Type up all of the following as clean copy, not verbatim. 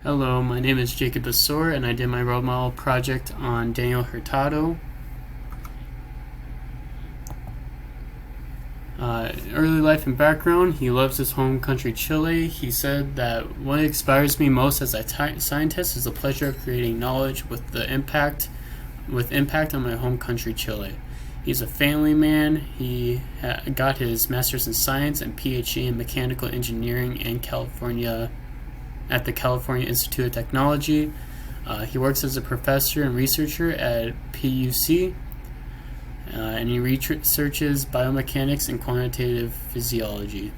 Hello, my name is Jacob BeSore, and I did my role model project on Daniel Hurtado. Early life and background: he loves his home country Chile. He said that what inspires me most as a scientist is the pleasure of creating knowledge with impact on my home country Chile. He's a family man. He got his master's in science and PhD in mechanical engineering in California at the California Institute of Technology. He works as a professor and researcher at PUC, and he researches biomechanics and quantitative physiology.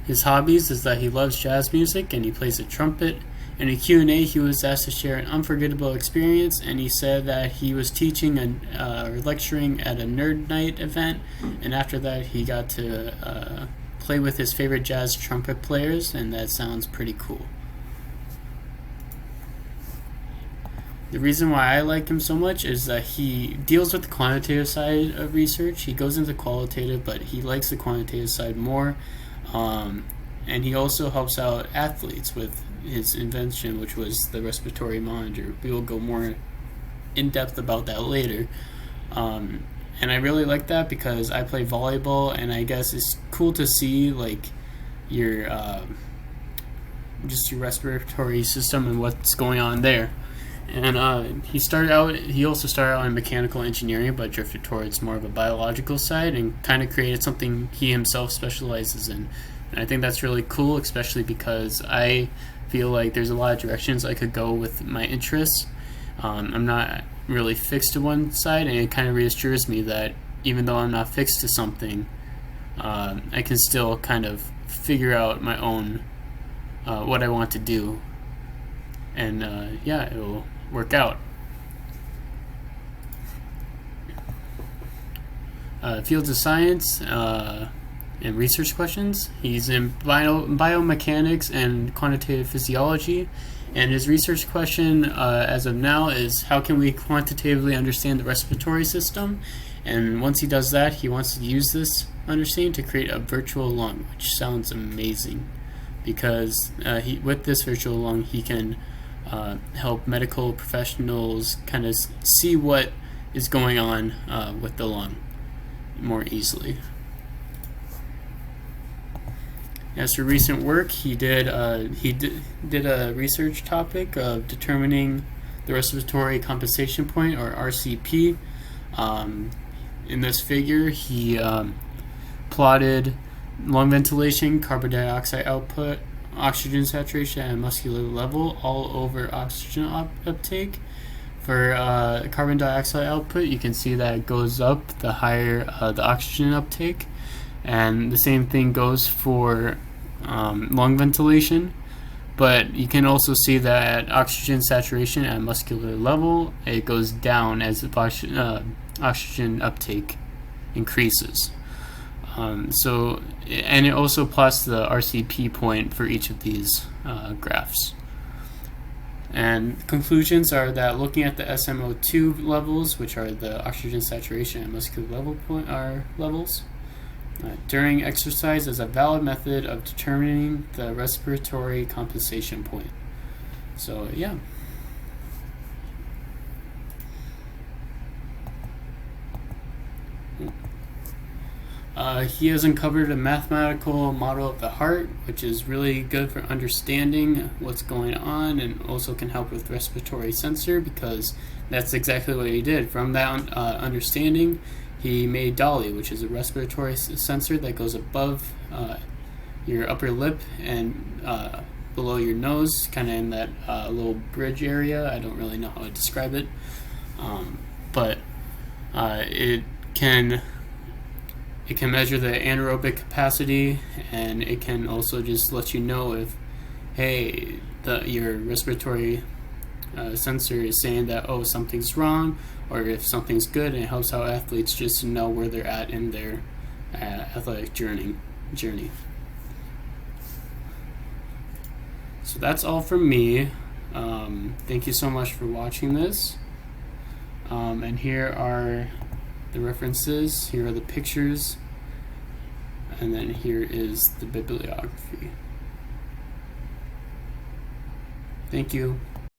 His hobbies is that he loves jazz music and he plays the trumpet. In a Q&A, he was asked to share an unforgettable experience, and he said that he was teaching or lecturing at a nerd night event, and after that he got to play with his favorite jazz trumpet players, and that sounds pretty cool. The reason why I like him so much is that he deals with the quantitative side of research. He goes into qualitative, but he likes the quantitative side more. And he also helps out athletes with his invention, which was the respiratory monitor. We will go more in depth about that later. And I really like that because I play volleyball, and I guess it's cool to see like your just your respiratory system and what's going on there. And he also started out in mechanical engineering, but drifted towards more of a biological side and kind of created something he himself specializes in. And I think that's really cool, especially because I feel like there's a lot of directions I could go with my interests. I'm not really fixed to one side, and it kind of reassures me that even though I'm not fixed to something, I can still kind of figure out my own what I want to do. And it will work out. Fields of science and research questions. He's in biomechanics and quantitative physiology, and his research question as of now is how can we quantitatively understand the respiratory system? And once he does that, he wants to use this understanding to create a virtual lung, which sounds amazing because with this virtual lung he can help medical professionals kind of see what is going on with the lung more easily. As for recent work, he did a research topic of determining the respiratory compensation point, or RCP. In this figure, he plotted lung ventilation, carbon dioxide output, oxygen saturation at a muscular level, all over oxygen uptake. For carbon dioxide output, you can see that it goes up the higher the oxygen uptake, and the same thing goes for lung ventilation. But you can also see that at oxygen saturation at muscular level, it goes down as the oxygen uptake increases. And it also plots the RCP point for each of these graphs. And conclusions are that looking at the SMO2 levels, which are the oxygen saturation and muscular levels, during exercise is a valid method of determining the respiratory compensation point. So yeah. He has uncovered a mathematical model of the heart, which is really good for understanding what's going on, and also can help with respiratory sensor, because that's exactly what he did. From that understanding, he made Dolly, which is a respiratory sensor that goes above your upper lip and below your nose, kind of in that little bridge area. I don't really know how to describe it, but it can measure the anaerobic capacity, and it can also just let you know if, hey, your respiratory sensor is saying that, oh, something's wrong, or if something's good, and it helps out athletes just to know where they're at in their athletic journey. So that's all from me. Thank you so much for watching this. And here are the references. Here are the pictures. And then here is the bibliography. Thank you.